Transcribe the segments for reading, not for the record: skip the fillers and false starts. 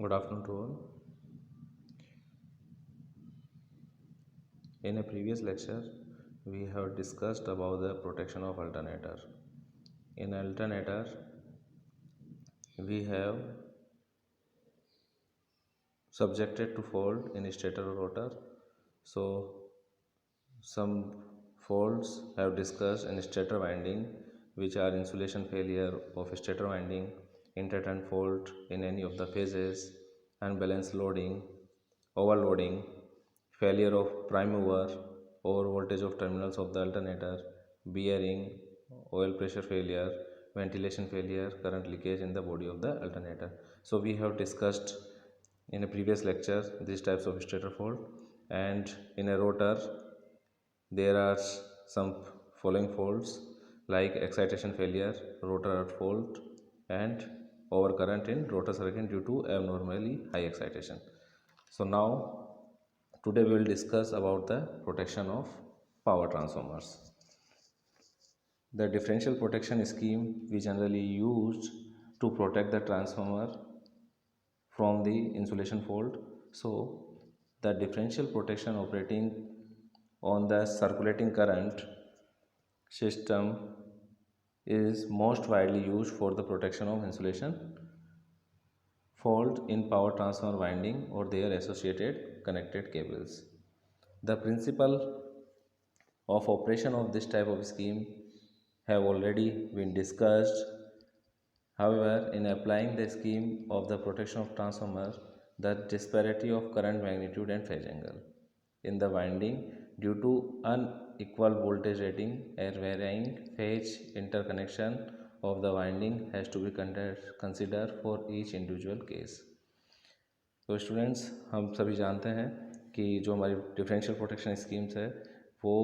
Good afternoon to all. In a previous lecture, we have discussed about the protection of alternator. In alternator, we have subjected to fault in stator or rotor. So, some faults have discussed in stator winding, which are insulation failure of stator winding, interturn fault in any of the phases, unbalanced loading, overloading, failure of prime mover, over voltage of terminals of the alternator, bearing, oil pressure failure, ventilation failure, current leakage in the body of the alternator. So we have discussed in a previous lecture these types of stator fault, and in a rotor there are some following faults like excitation failure, rotor earth fault, and overcurrent in rotor circuit due to abnormally high excitation. So now today we will discuss about the protection of power transformers. The differential protection scheme we generally used to protect the transformer from the insulation fault. So the differential protection operating on the circulating current system is most widely used for the protection of insulation fault in power transformer winding or their associated connected cables. The principle of operation of this type of scheme have already been discussed. However, in applying the scheme of the protection of transformer, the disparity of current magnitude and phase angle in the winding due to unequal voltage rating and varying phase interconnection of the winding has to be considered for each individual case. तो students, हम सभी जानते हैं कि जो हमारी differential protection schemes है वो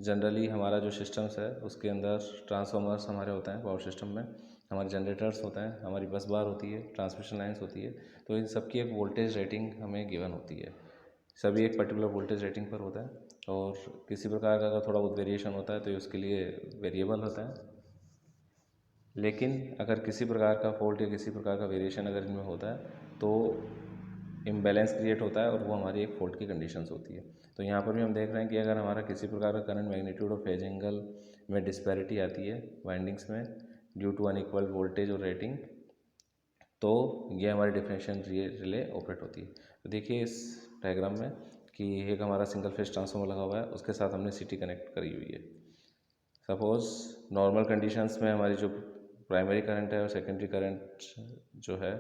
जनरली हमारा जो सिस्टम्स है उसके अंदर ट्रांसफार्मर्स हमारे होते हैं पावर सिस्टम में, हमारे जनरेटर्स होते हैं, हमारी बस बार होती है, ट्रांसमिशन लाइंस होती है। तो इन सब की एक वोल्टेज रेटिंग हमें गिवन होती है, सभी एक पर्टिकुलर वोल्टेज रेटिंग पर होता है और किसी प्रकार का अगर थोड़ा बहुत वेरिएशन होता है तो उसके लिए वेरिएबल होता है। लेकिन अगर किसी प्रकार का फॉल्ट या किसी प्रकार का वेरिएशन अगर इनमें होता है तो इम्बैलेंस क्रिएट होता है और वो हमारी एक फॉल्ट की कंडीशंस होती है। तो यहाँ पर भी हम देख रहे हैं कि अगर हमारा किसी प्रकार का करंट मैग्नीट्यूड और फेज एंगल में डिस्पैरिटी आती है वाइंडिंग्स में ड्यू टू अनइक्वल वोल्टेज और रेटिंग, तो ये हमारी डिफरेंशियल रिले ऑपरेट होती है। तो देखिए इस डायग्राम में कि एक हमारा सिंगल फेज ट्रांसफार्मर लगा हुआ है, उसके साथ हमने सीटी कनेक्ट करी हुई है। सपोज़ नॉर्मल कंडीशंस में हमारी जो प्राइमरी करंट है और सेकेंडरी करंट जो है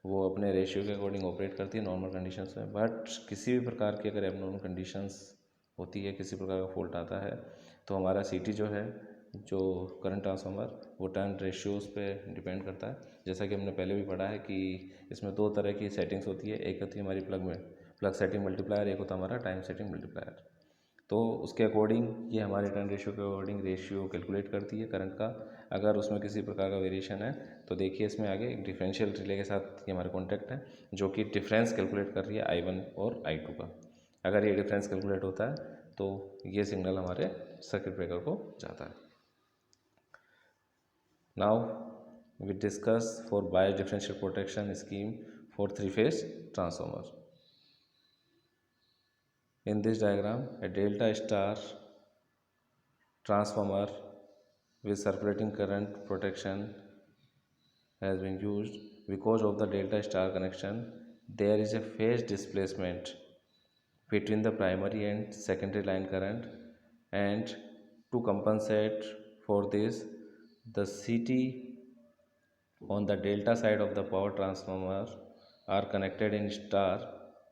वो अपने रेशियो के अकॉर्डिंग ऑपरेट करती है नॉर्मल कंडीशंस में। बट किसी भी प्रकार की अगर एबनॉर्मल कंडीशंस होती है, किसी प्रकार का फॉल्ट आता है, तो हमारा सीटी जो है, जो करंट ट्रांसफार्मर, वो टर्न रेशियोज़ पे डिपेंड करता है। जैसा कि हमने पहले भी पढ़ा है कि इसमें दो तरह की सेटिंग्स होती है, एक होती है हमारी प्लग सेटिंग मल्टीप्लायर, एक होता है हमारा टाइम सेटिंग मल्टीप्लायर। तो उसके अकॉर्डिंग ये हमारे टर्न रेशियो के अकॉर्डिंग रेशियो कैलकुलेट करती है करंट का। अगर उसमें किसी प्रकार का वेरिएशन है तो देखिए इसमें आगे एक डिफरेंशियल रिले के साथ ये हमारे कॉन्टैक्ट है जो कि डिफरेंस कैलकुलेट कर रही है I1 और I2 का। अगर ये डिफरेंस कैलकुलेट होता है तो ये सिग्नल हमारे सर्किट ब्रेकर को जाता है। Now we discuss for bias differential protection scheme for 3-phase transformer. In this diagram, a delta star transformer with circulating current protection has been used. Because of the delta star connection, there is a phase displacement between the primary and secondary line current, and to compensate for this, the CT on the delta side of the power transformer are connected in star,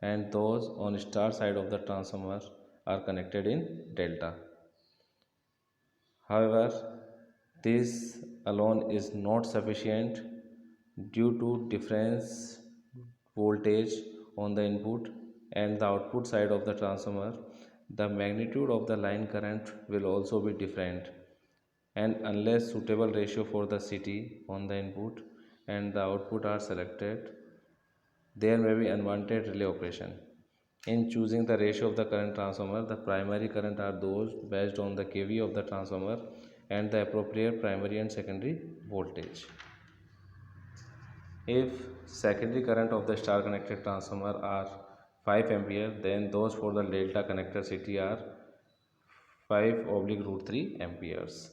and those on star side of the transformer are connected in delta. However, this alone is not sufficient due to difference voltage on the input and the output side of the transformer. The magnitude of the line current will also be different, and unless suitable ratio for the CT on the input and the output are selected, there may be unwanted relay operation. In choosing the ratio of the current transformer, the primary current are those based on the kV of the transformer and the appropriate primary and secondary voltage. If secondary current of the star connected transformer are 5 ampere, then those for the delta connector CT are 5 oblique root 3 amperes.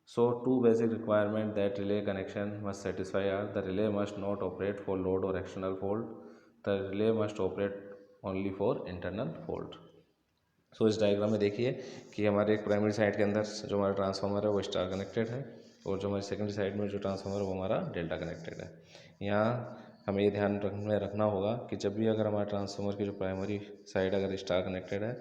So two basic requirements that relay connection must satisfy are: the relay must not operate for load or external fault, the relay must operate only for internal fault. सो इस diagram में देखिए कि हमारे एक primary side के अंदर जो हमारा ट्रांसफार्मर है वो स्टार कनेक्टेड है, और जो हमारी सेकेंडरी साइड में जो ट्रांसफार्मर है वो हमारा डेल्टा कनेक्टेड है। यहाँ हमें ये ध्यान रखना होगा कि जब भी अगर हमारा ट्रांसफार्मर की जो प्राइमरी साइड अगर स्टार कनेक्टेड है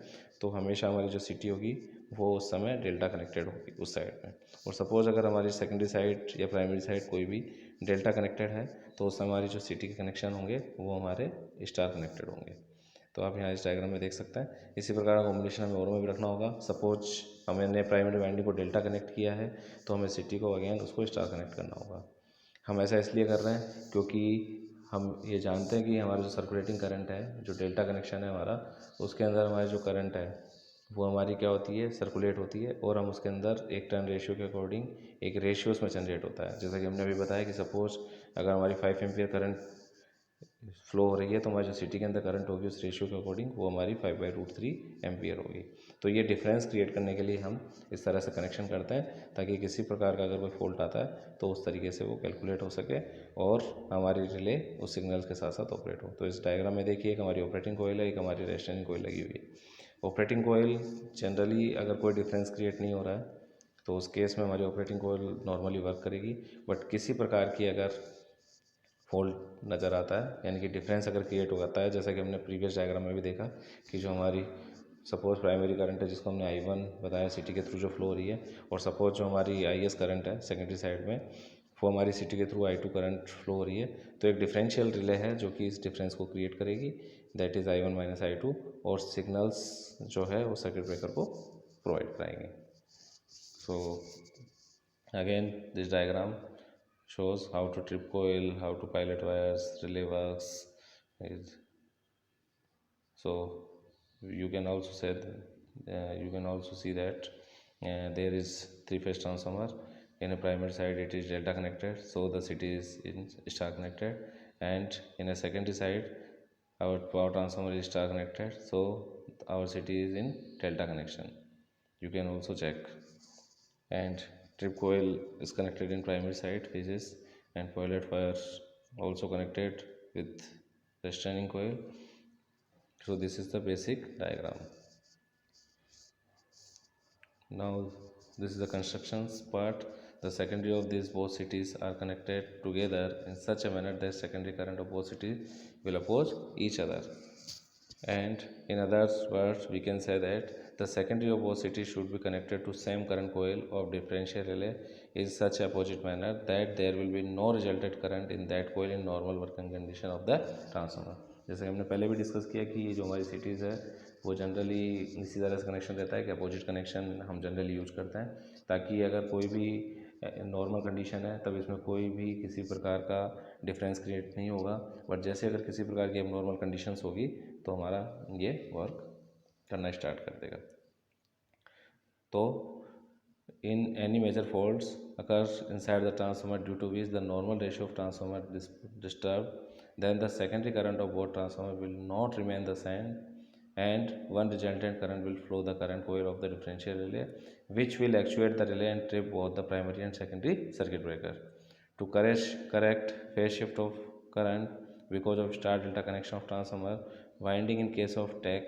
तो हमेशा हमारी जो सिटी होगी वो उस समय डेल्टा कनेक्टेड होगी उस साइड में। और सपोज़ अगर हमारी सेकेंडरी साइड या प्राइमरी साइड कोई भी डेल्टा कनेक्टेड है तो उस समय हमारी जो सिटी के कनेक्शन होंगे वो हमारे स्टार कनेक्टेड होंगे। तो आप यहाँ इस डायग्राम में देख सकते हैं। इसी प्रकार का कॉम्बिनेशन हमें और में भी रखना होगा। सपोज हमने प्राइमरी वाइंडिंग को डेल्टा कनेक्ट किया है तो हमें सिटी को अगेन उसको स्टार कनेक्ट करना होगा। हम ऐसा इसलिए कर रहे हैं क्योंकि हम ये जानते हैं कि हमारा जो सर्कुलेटिंग करंट है, जो डेल्टा कनेक्शन है हमारा, उसके अंदर हमारी जो करंट है वो हमारी क्या होती है, सर्कुलेट होती है, और हम उसके अंदर एक टर्न रेशियो के अकॉर्डिंग एक रेशियो उसमें जनरेट होता है। जैसा कि हमने अभी बताया कि सपोज अगर हमारी 5 एम्पियर करंट फ्लो हो रही है तो हमारी जो सिटी के अंदर करंट होगी उस रेशियो के अकॉर्डिंग वो हमारी 5/√3 एम्पियर होगी। तो ये डिफरेंस क्रिएट करने के लिए हम इस तरह से कनेक्शन करते हैं ताकि किसी प्रकार का अगर कोई फॉल्ट आता है तो उस तरीके से वो कैलकुलेट हो सके और हमारी रिले उस सिग्नल्स के साथ साथ ऑपरेट हो। तो इस डायग्राम में देखिए एक हमारी ऑपरेटिंग कोयल है, एक हमारी रेस्टेनिंग कोयल लगी हुई है। ऑपरेटिंग कोयल जनरली अगर कोई डिफरेंस क्रिएट नहीं हो रहा है तो उस केस में हमारी ऑपरेटिंग कोयल नॉर्मली वर्क करेगी। बट किसी प्रकार की अगर फॉल्ट नज़र आता है, यानी कि डिफरेंस अगर क्रिएट हो जाता है, जैसा कि हमने प्रीवियस डायग्राम में भी देखा कि जो हमारी सपोज प्राइमरी करंट है जिसको हमने I1 बताया सिटी के थ्रू जो फ्लो हो रही है, और सपोज जो हमारी IS करंट है सेकेंडरी साइड में वो हमारी सिटी के थ्रू I2 करंट फ्लो हो रही है, तो एक डिफरेंशियल रिले है जो कि इस डिफरेंस को क्रिएट करेगी, that is I1 minus I2, और सिग्नल्स जो है वो सर्किट ब्रेकर को प्रोवाइड कराएंगे। So again this diagram shows how to trip coil, how to pilot wires, relay works. So you can also say you can also see that there is three-phase transformer. In a primary side it is delta connected, so the city is in star connected, and in a secondary side our power transformer is star connected, so our city is in delta connection. You can also check. And trip coil is connected in primary side phases, and pilot wire also connected with restraining coil. So this is the basic diagram. Now this is the constructions part. The secondary of these both cities are connected together in such a manner that secondary current of both cities will oppose each other. And in other words we can say that the secondary of both cities should be connected to same current coil of differential relay in such opposite manner that there will be no resultant current in that coil in normal working condition of the transformer. जैसे हमने पहले भी discuss किया कि ये जो हमारी cities है वो जनरली इसी तरह से कनेक्शन रहता है कि अपोजिट कनेक्शन हम जनरली यूज करते हैं ताकि अगर कोई भी नॉर्मल कंडीशन है तब इसमें कोई भी किसी प्रकार का डिफरेंस क्रिएट नहीं होगा। बट जैसे अगर किसी प्रकार की एबनॉर्मल कंडीशंस होगी तो हमारा ये वर्क करना स्टार्ट कर देगा। तो in any major faults occurs inside the transformer due to which the normal ratio of transformer is disturbed, then the secondary current of both transformer will not remain the same, and one resultant current will flow the current coil of the differential relay, which will actuate the relay and trip both the primary and secondary circuit breaker. To correct phase shift of current because of star delta connection of transformer winding in case of tech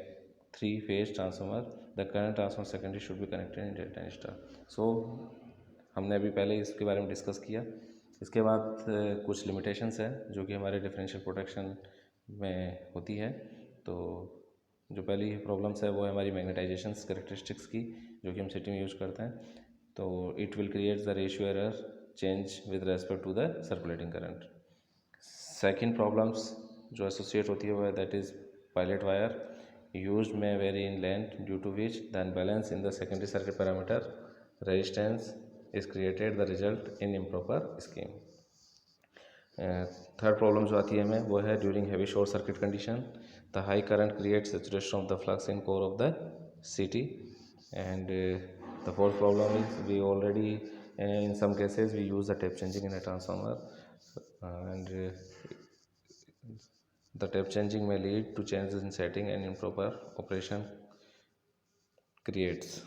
3 phase transformer, the current transformer secondary should be connected in delta and star. So हमने अभी पहले इसके बारे में discuss किया। इसके बाद कुछ लिमिटेशंस है जो कि हमारे डिफरेंशियल प्रोटेक्शन में होती है। तो जो पहली प्रॉब्लम्स है वो है हमारी मैग्नेटाइजेशंस करेक्टरिस्टिक्स की, जो कि हम सिटी में यूज करते हैं। तो it will create the ratio error change with respect to the circulating current. Second problems जो एसोसिएट होती है वो है that is pilot wire used may vary in length, due to which the imbalance in the secondary circuit parameter resistance is created, the result in improper scheme. Third problem जो आती है हमें वो है during heavy short circuit condition the high current create saturation of the flux in core of the CT. And the fourth problem is we already in some cases we use the tape changing in a transformer and the tape changing may lead to changes in setting and improper operation creates.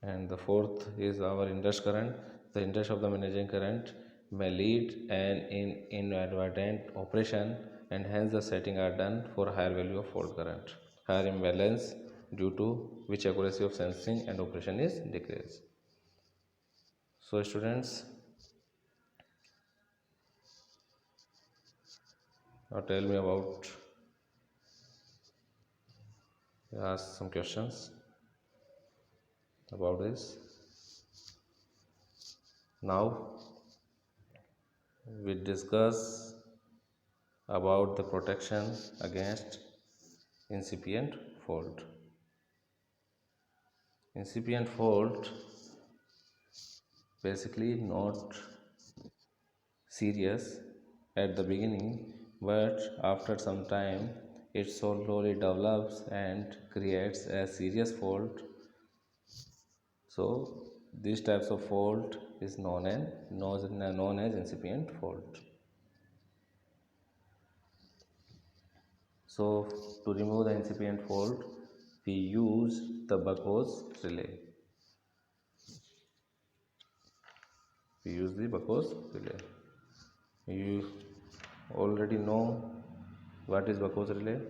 And the fourth is our interest current. The interest of the managing current may lead an inadvertent operation, and hence the setting are done for higher value of fault current, higher imbalance, due to which accuracy of sensing and operation is decreased. So students, tell me about, ask some questions about this. Now we discuss about the protection against incipient fault. Incipient fault basically not serious at the beginning, but after some time it slowly develops and creates a serious fault. So these types of fault is known as incipient fault. So to remove the incipient fault, we use the Buck's relay. We use the Buck's relay. You already know what is Buck's relay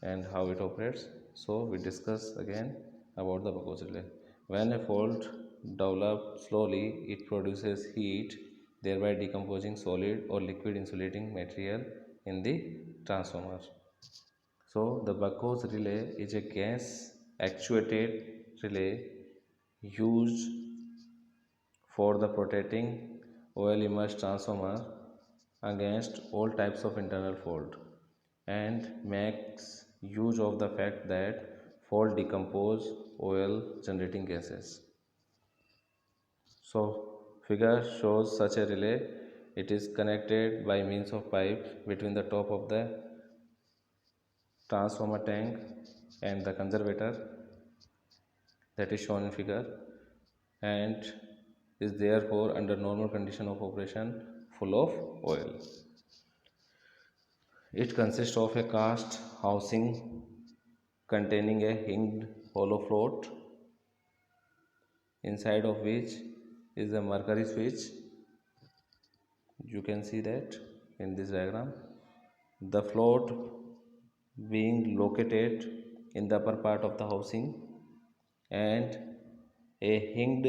and how it operates. So we discuss again about the Buck's relay. When a fault develops slowly, it produces heat, thereby decomposing solid or liquid insulating material in the transformer. So the Buck's relay is a gas actuated relay used for the protecting oil immersed transformer against all types of internal fault, and makes use of the fact that fault decompose oil generating gases. So figure shows such a relay. It is connected by means of pipe between the top of the transformer tank and the conservator, that is shown in figure, and is therefore under normal condition of operation full of oil. It consists of a cast housing containing a hinged hollow float, inside of which is a mercury switch. You can see that in this diagram. The float being located in the upper part of the housing, and a hinged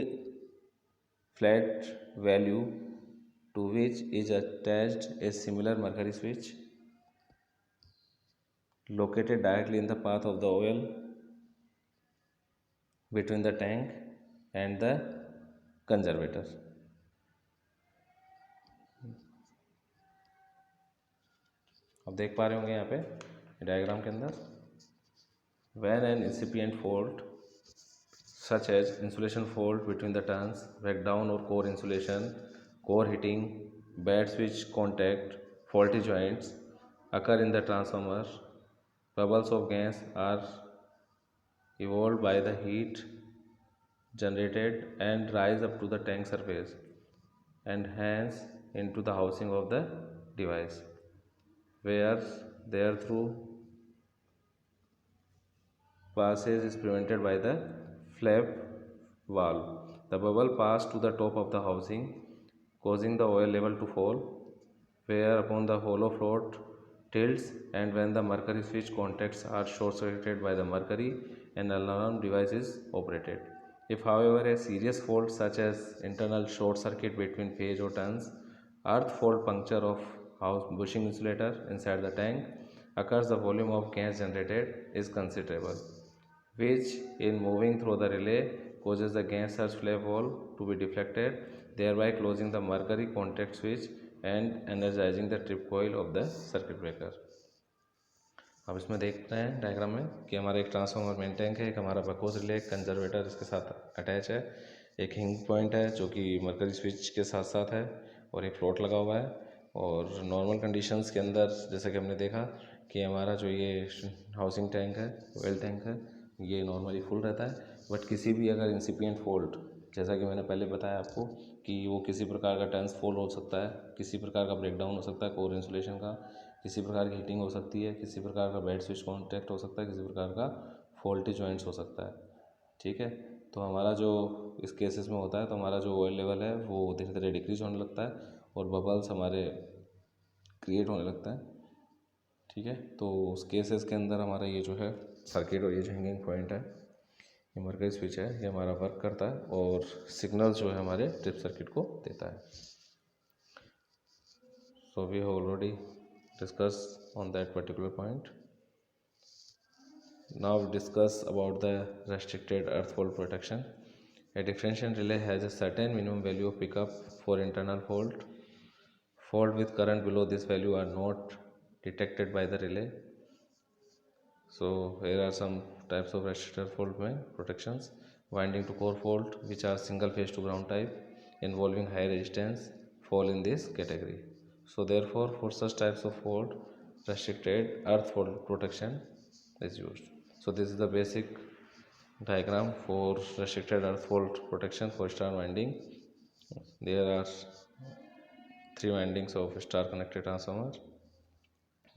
flat value to which is attached a similar mercury switch located directly in the path of the oil between the tank and the conservator. अब देख पा रहे होंगे यहाँ पे diagram के अंदर, when an incipient fault such as insulation fault between the turns, breakdown or core insulation, core heating, bad switch contact, faulty joints occur in the transformer, bubbles of gas are evolved by the heat generated and rise up to the tank surface and hence into the housing of the device, where therethrough passage is prevented by the flap valve. The bubble pass to the top of the housing, causing the oil level to fall, whereupon the hollow float tilts, and when the mercury switch contacts are short circuited by the mercury, an alarm device is operated. If however a serious fault such as internal short circuit between phase or turns, earth fault puncture of house bushing insulator inside the tank occurs, the volume of gas generated is considerable, which in moving through the relay causes the gas surge flap valve to be deflected, thereby closing the mercury contact switch and energizing the trip coil of the circuit breaker. अब इसमें देखते हैं diagram में कि हमारा एक transformer main tank है, एक हमारा बकोस रिले, एक कंजर्वेटर इसके साथ अटैच है, एक हिंग पॉइंट है जो कि मरकरी स्विच के साथ साथ है, और एक फ्लोट लगा हुआ है। और नॉर्मल कंडीशंस के अंदर जैसे कि हमने देखा कि हमारा जो ये हाउसिंग टैंक है, ऑयल टैंक है, ये नॉर्मली फुल रहता है, बट किसी भी अगर इंसिपिएंट फॉल्ट जैसा कि मैंने पहले बताया आपको कि वो किसी प्रकार का टेंस फॉल हो सकता है, किसी प्रकार का ब्रेकडाउन हो सकता है कोर इंसुलेशन का, किसी प्रकार की हीटिंग हो सकती है, किसी प्रकार का बेड स्विच कॉन्टैक्ट हो सकता है, किसी प्रकार का फॉल्टी जॉइंट्स हो सकता है। ठीक है, तो हमारा जो इस केसेस में होता है तो हमारा जो ऑयल लेवल है वो धीरे धीरे डिक्रीज होने लगता है और बबल्स हमारे क्रिएट होने लगता है। ठीक है, तो उस केसेस के अंदर हमारा ये जो है सर्किट और ये जो हैंगिंग पॉइंट है, ये मरकरी स्विच है, ये हमारा वर्क करता है और सिग्नल जो है हमारे ट्रिप सर्किट को देता है। So we have already discuss on that particular point. Now we discuss about the restricted earth fault protection. A differential relay has a certain minimum value of pickup for internal fault. Fault with current below this value are not detected by the relay. So here are some types of restricted fault protections. Winding to core fault, which are single phase to ground type involving high resistance, fall in this category. So therefore for such types of fault, restricted earth fault protection is used. So this is the basic diagram for restricted earth fault protection for star winding. There are 3 windings of star connected transformer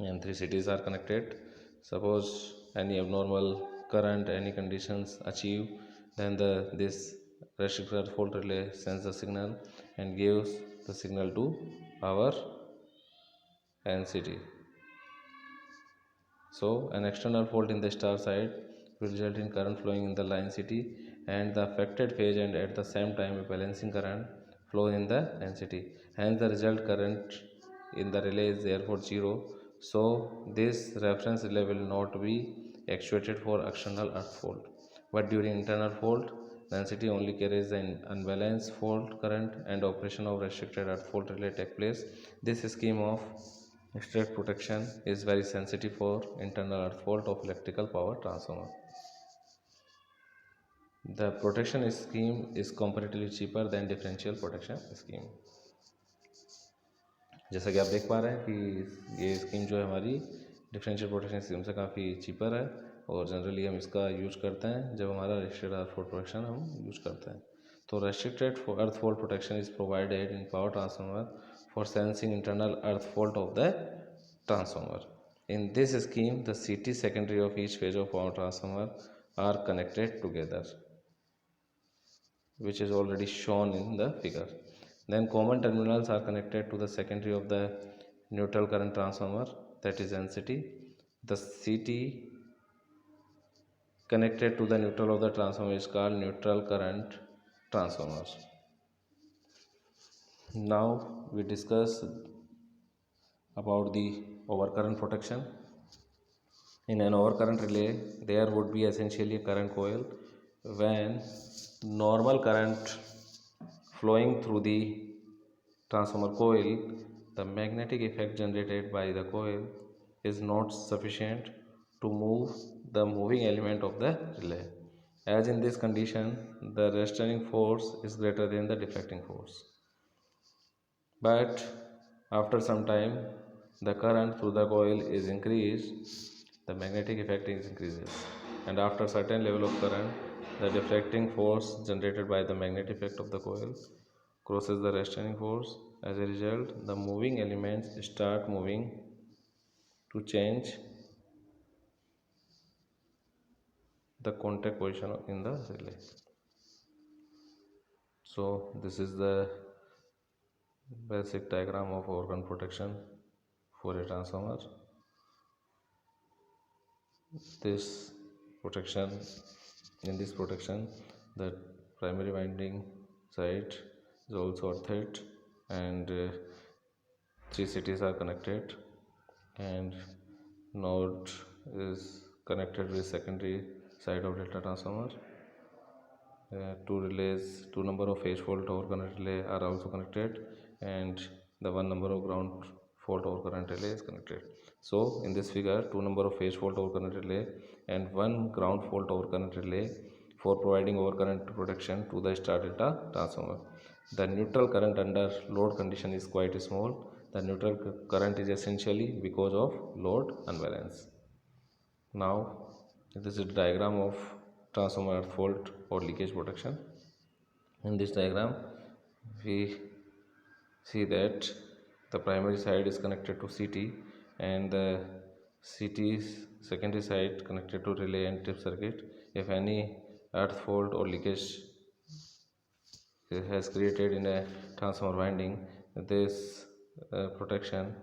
and 3 cities are connected. Suppose any abnormal current, any conditions achieve, then this restricted fault relay sends the signal and gives the signal to our NCT. So an external fault in the star side will result in current flowing in the line CT and the affected phase, and at the same time a balancing current flow in the NCT. Hence the result current in the relay is therefore 0. So this reference relay will not be actuated for external earth fault. But during internal fault, the NCT only carries an unbalanced fault current and operation of restricted earth fault relay take place. This scheme of state protection is very sensitive for internal earth fault of electrical power transformer. The protection scheme is comparatively cheaper than differential protection scheme. जैसा कि आप देख पा रहे हैं कि ये scheme जो है हमारी डिफरेंशियल प्रोटेक्शन स्कीम से काफ़ी चीपर है और जनरली हम इसका यूज करते हैं जब हमारा रेस्ट्रिक्टेड अर्थ फॉल प्रोटेक्शन हम यूज करते हैं. तो restricted earth fall protection is provided in power transformer for sensing internal earth fault of the transformer. In this scheme, the CT secondary of each phase of power transformer are connected together, which is already shown in the figure. Then common terminals are connected to the secondary of the neutral current transformer, that is NCT. The CT connected to the neutral of the transformer is called neutral current transformer. Now we discuss about the overcurrent protection. In an overcurrent relay, there would be essentially a current coil. When normal current flowing through the transformer coil, the magnetic effect generated by the coil is not sufficient to move the moving element of the relay. As in this condition, the restraining force is greater than the deflecting force. But after some time, the current through the coil is increased, the magnetic effect is increases, and after certain level of current, the deflecting force generated by the magnetic effect of the coil crosses the restraining force. As a result, the moving elements start moving to change the contact position in the relay. So this is the basic diagram of overcurrent protection for a transformer. This protection, in this protection, the primary winding side is also earthed and 3 cities are connected, and node is connected with secondary side of delta transformer. Two relays, 2 number of phase fault over current relay are also connected, and the 1 number of ground fault over current relay is connected. So in this figure, 2 number of phase fault over current relay and 1 ground fault over current relay for providing over current protection to the star delta transformer. The neutral current under load condition is quite small. The neutral current is essentially because of load unbalance. Now this is a diagram of transformer earth fault or leakage protection. In this diagram we see that the primary side is connected to CT and the CT's secondary side connected to relay and trip circuit. If any earth fault or leakage has created in a transformer winding, this protection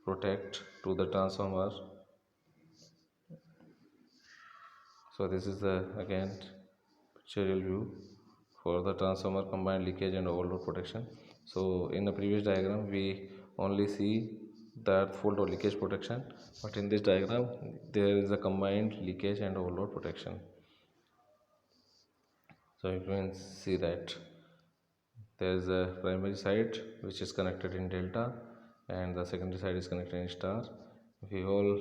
protect to the transformer. So this is the again pictorial view for the transformer combined leakage and overload protection. So in the previous diagram we only see the earth fault or leakage protection, but in this diagram there is a combined leakage and overload protection. So you can see that there is a primary side which is connected in delta and the secondary side is connected in star. We all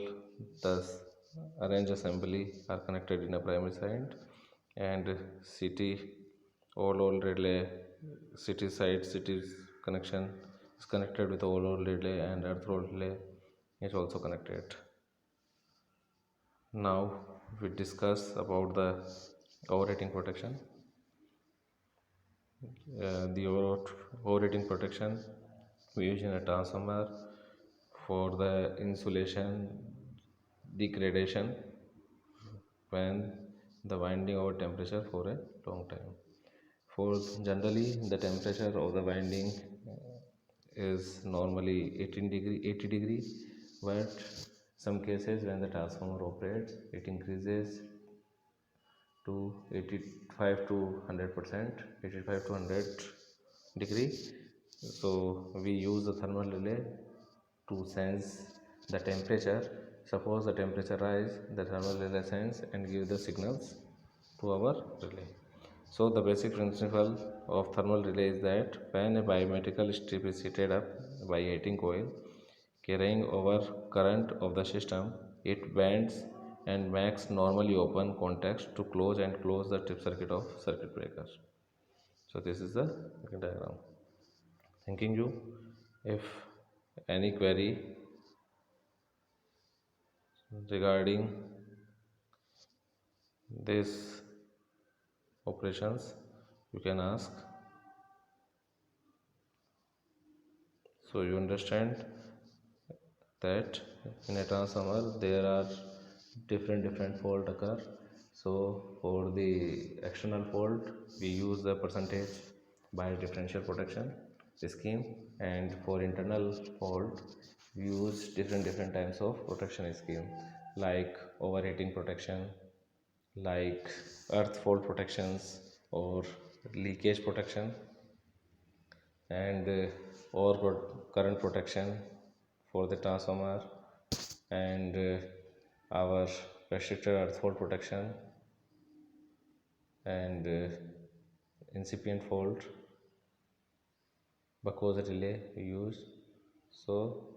thus arrange assembly are connected in a primary side and CT all relay CT side CT's connection is connected with all relay and earth relay is also connected. Now we discuss about the overheating protection. The overheating protection we use in a transformer for the insulation degradation when the winding over temperature for a long time. For generally the temperature of the winding is normally 80 degree, but some cases when the transformer operates it increases to 85 to 100%, 85 to 100 degree. So we use the thermal relay to sense the temperature. Suppose the temperature rise, the thermal relay sense and give the signals to our relay. So the basic principle of thermal relay is that when a bimetrical strip is heated up by a heating coil carrying over current of the system, it bends and makes normally open contacts to close the trip circuit of circuit breaker. So this is the diagram. Thanking you. If any query regarding this operations, you can ask. So you understand that in a transformer there are different fault occur. So for the external fault we use the percentage by differential protection scheme, and for internal fault we use different types of protection scheme like overheating protection, like earth fault protections or leakage protection, and over current protection for the transformer, and our restricted earth fault protection, and incipient fault buckwise relay we use. So